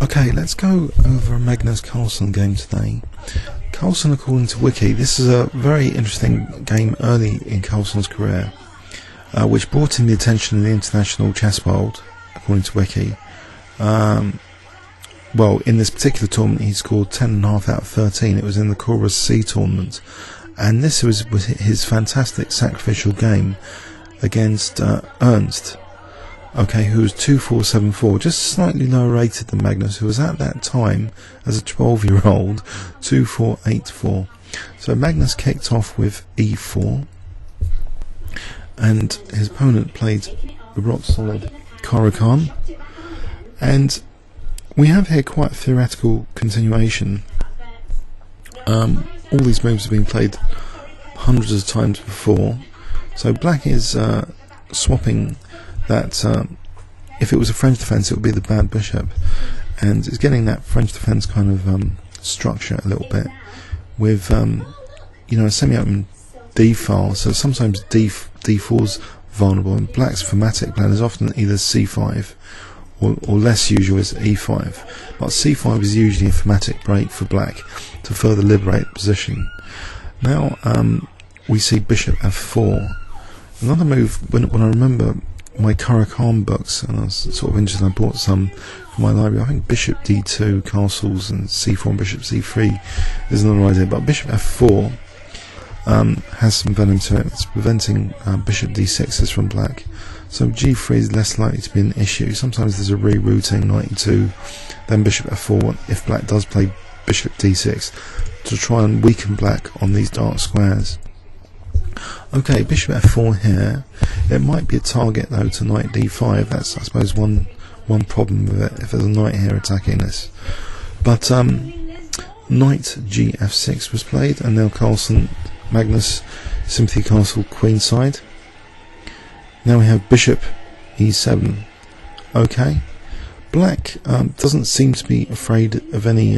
Okay, let's go over a Magnus Carlsen game today. Carlsen, according to Wiki, this is a very interesting game early in Carlsen's career, which brought in the attention of the international chess world, according to Wiki. Well, in this particular tournament, he scored 10.5 out of 13. It was in the Corus C tournament, and this was his fantastic sacrificial game against Ernst. Okay, who was 2-4-7-4, just slightly lower rated than Magnus, who was at that time, as a 12-year-old, 2-4-8-4. So Magnus kicked off with e4, and his opponent played the rock-solid Caro-Kann, and we have here quite a theoretical continuation. All these moves have been played hundreds of times before, so black is swapping that if it was a French defence it would be the bad bishop, and it's getting that French defence kind of structure a little bit with a semi-open D file, so sometimes D4's vulnerable, and black's thematic plan is often either C5 or less usual is E5, but C5 is usually a thematic break for black to further liberate the position. Now we see bishop F4. Another move, when I remember my Caro-Kann books, and I was sort of interested, I bought some for my library. I think bishop D2, castles, and C4 and bishop C3 is another idea, but bishop F4 has some venom to it. It's preventing bishop D6s from black, so G3 is less likely to be an issue. Sometimes there's a rerouting, knight E2, then bishop F4 if black does play bishop D6 to try and weaken black on these dark squares. Okay, bishop F4 here. It might be a target though to knight D5. That's, I suppose, one problem with it if there's a knight here attacking this. But knight G6 was played, and now Carlsen, Magnus, Sympathy Castle, queenside. Now we have bishop E7. Okay, black doesn't seem to be afraid of any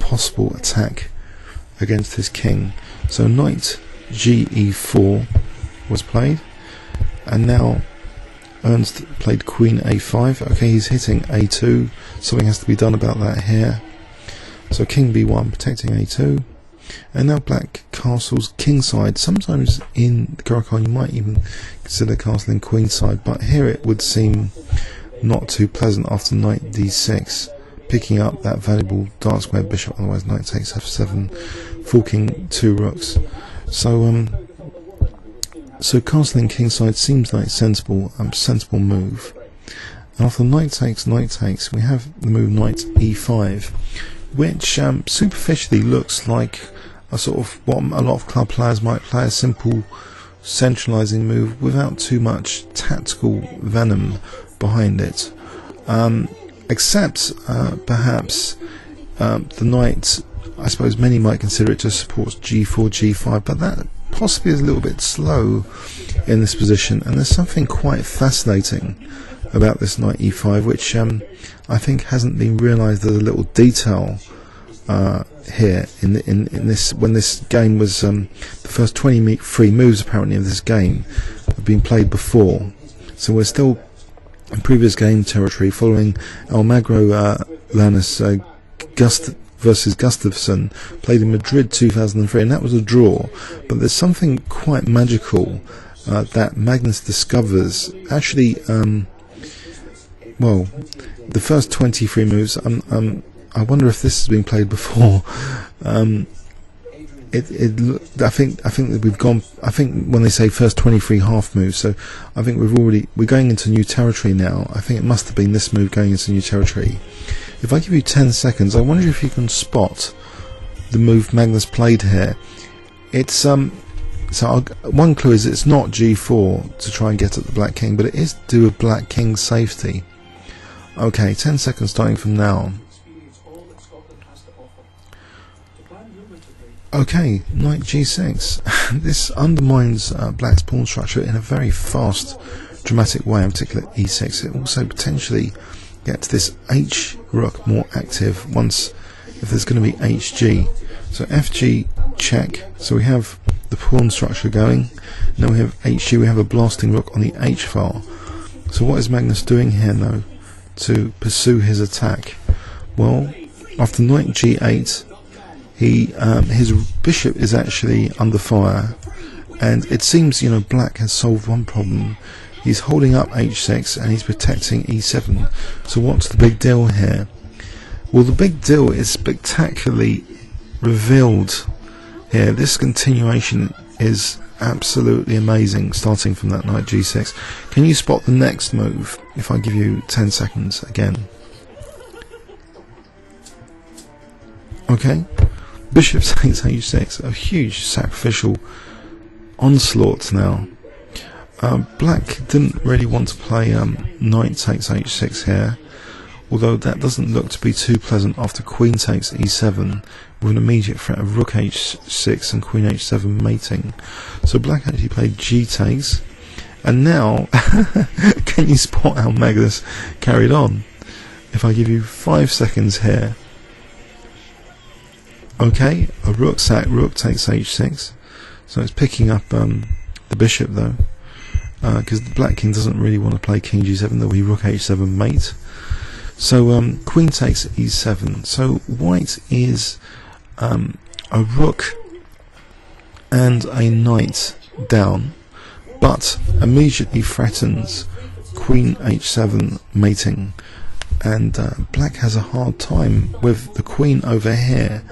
possible attack against his king. So knight Ge4 was played, and now Ernst played queen A5. Okay, he's hitting A2. Something has to be done about that here. So king B1 protecting A2, and now black castles kingside. Sometimes in the Caro-Kann you might even consider castling queenside, but here it would seem not too pleasant after knight D6, picking up that valuable dark square bishop. Otherwise knight takes F7, forking two rooks. So castling kingside seems like a sensible move. And after knight takes, we have the move knight E5, which superficially looks like a sort of what a lot of club players might play, a simple centralising move without too much tactical venom behind it. Except perhaps the knight, I suppose many might consider it just supports G4, G5, but that possibly is a little bit slow in this position, and there's something quite fascinating about this knight E5 which I think hasn't been realised as a little detail here in this, when this game was the first 23 moves apparently of this game have been played before, so we're still in previous game territory following Almagro Lannis versus Gustafsson, played in Madrid 2003, and that was a draw. But there's something quite magical that Magnus discovers. Actually, well, the first 23 moves, I wonder if this has been played before. I think that we've gone. I think when they say first 23 half moves, so I think we're going into new territory now. I think it must have been this move going into new territory. If I give you 10 seconds, I wonder if you can spot the move Magnus played here. It's one clue is it's not G4 to try and get at the black king, but it is to do with black king's safety. Okay, 10 seconds starting from now. Okay, knight G6. This undermines black's pawn structure in a very fast, dramatic way, in particular E6. It also potentially gets this H rook more active once, if there's going to be HG. So FG check, so we have the pawn structure going. Now we have HG, we have a blasting rook on the H file. So what is Magnus doing here now to pursue his attack? Well, after knight g8, his bishop is actually under fire, and it seems, you know, black has solved one problem. He's holding up h6 and he's protecting e7. So what's the big deal here? Well, the big deal is spectacularly revealed here. This continuation is absolutely amazing, starting from that knight g6. Can you spot the next move if I give you 10 seconds again? Okay, bishop takes h6, a huge sacrificial onslaught now. Black didn't really want to play knight takes h6 here, although that doesn't look to be too pleasant after queen takes e7 with an immediate threat of rook h6 and queen h7 mating. So black actually played g takes, and now can you spot how Magnus carried on? If I give you 5 seconds here. Okay, a rook sack, rook takes h6, so it's picking up the bishop though, because the black king doesn't really want to play king g7, there'll be rook h7 mate. So queen takes e7, so white is a rook and a knight down, but immediately threatens queen h7 mating, and black has a hard time with the queen over here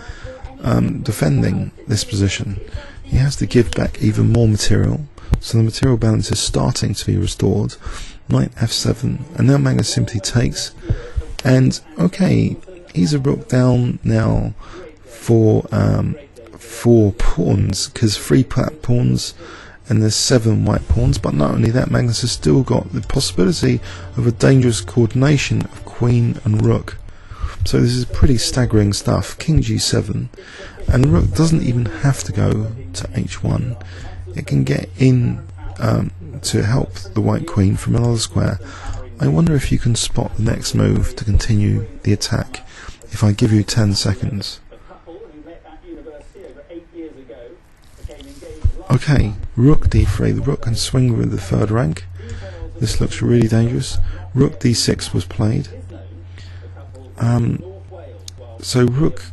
defending this position. He has to give back even more material, so the material balance is starting to be restored. Knight f7, and now Magnus simply takes, and okay, he's a rook down now for 4 pawns, because 3 black pawns and there's 7 white pawns. But not only that, Magnus has still got the possibility of a dangerous coordination of queen and rook. So this is pretty staggering stuff. King g7, and rook doesn't even have to go to h1. It can get in to help the white queen from another square. I wonder if you can spot the next move to continue the attack if I give you 10 seconds. Okay, rook d3. The rook can swing with the 3rd rank. This looks really dangerous. Rook d6 was played. So rook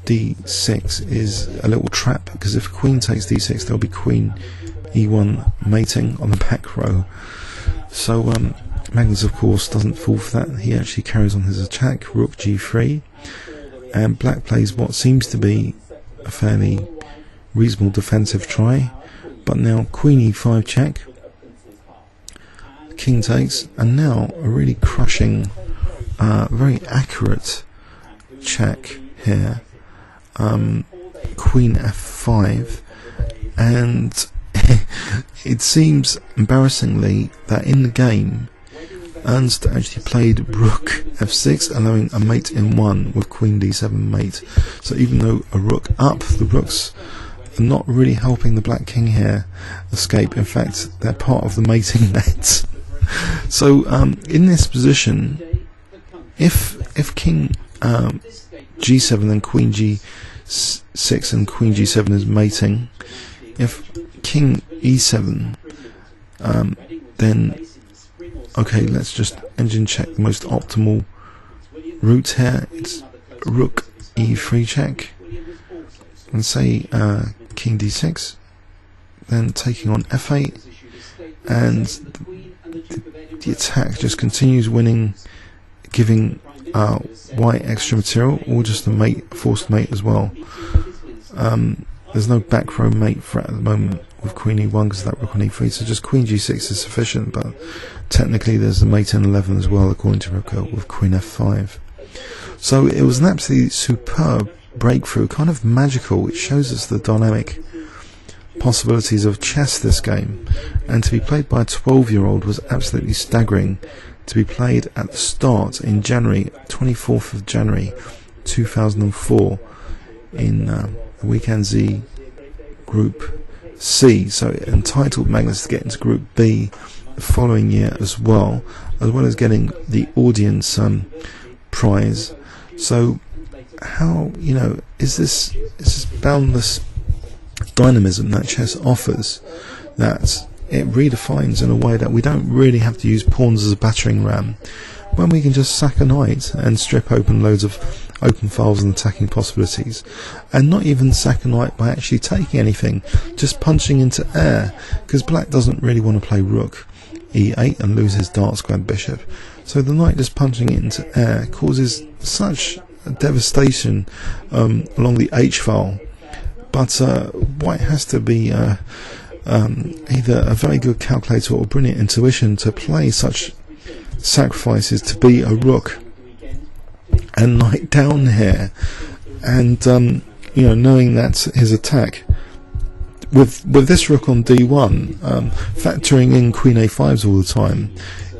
d6 is a little trap, because if queen takes d6 there'll be queen e1 mating on the back row. So Magnus of course doesn't fall for that. He actually carries on his attack, rook g3, and black plays what seems to be a fairly reasonable defensive try, but now queen e5 check, king takes, and now a really crushing, very accurate check here, queen f5, and it seems embarrassingly that in the game Ernst actually played rook f6, allowing a mate in 1 with queen d7 mate. So even though a rook up, the rooks are not really helping the black king here escape. In fact, they're part of the mating net. So in this position, if king g7 and queen g6 and queen g7 is mating, if king e7, then okay, let's just engine check the most optimal route here. It's rook e3 check, and say king d6, then taking on f8, and the attack just continues winning, giving white extra material, or just a mate, forced mate as well. There's no back row mate threat at the moment with queen e1 because of that rook on e3, so just queen g6 is sufficient, but technically there's a mate in 11 as well according to Rook with queen f5. So it was an absolutely superb breakthrough, kind of magical. It shows us the dynamic possibilities of chess this game, and to be played by a 12-year-old was absolutely staggering. To be played at the start in January, 24th of January 2004 in the Weekend Z Group C, so it entitled Magnus to get into Group B the following year as well as getting the audience prize. So how, you know, is this boundless dynamism that chess offers, that it redefines in a way that we don't really have to use pawns as a battering ram. when we can just sack a knight and strip open loads of open files and attacking possibilities, and not even sack a knight by actually taking anything, just punching into air, because black doesn't really want to play rook e8 and lose his dark squared bishop. So the knight just punching it into air causes such devastation along the h file. But white has to be either a very good calculator or brilliant intuition to play such sacrifices to be a rook and knight down here, and you know, knowing that his attack with this rook on d1, factoring in queen a5s all the time,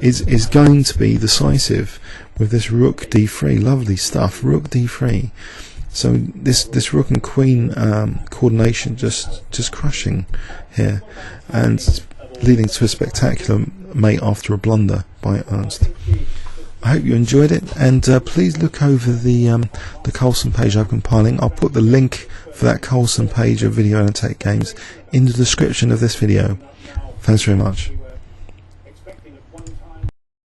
is going to be decisive with this rook d3. Lovely stuff, rook d3. So this rook and queen coordination just crushing here, and leading to a spectacular mate after a blunder by Ernst. I hope you enjoyed it, and please look over the Carlsen page I'm compiling. I'll put the link for that Carlsen page of video annotated games in the description of this video. Thanks very much.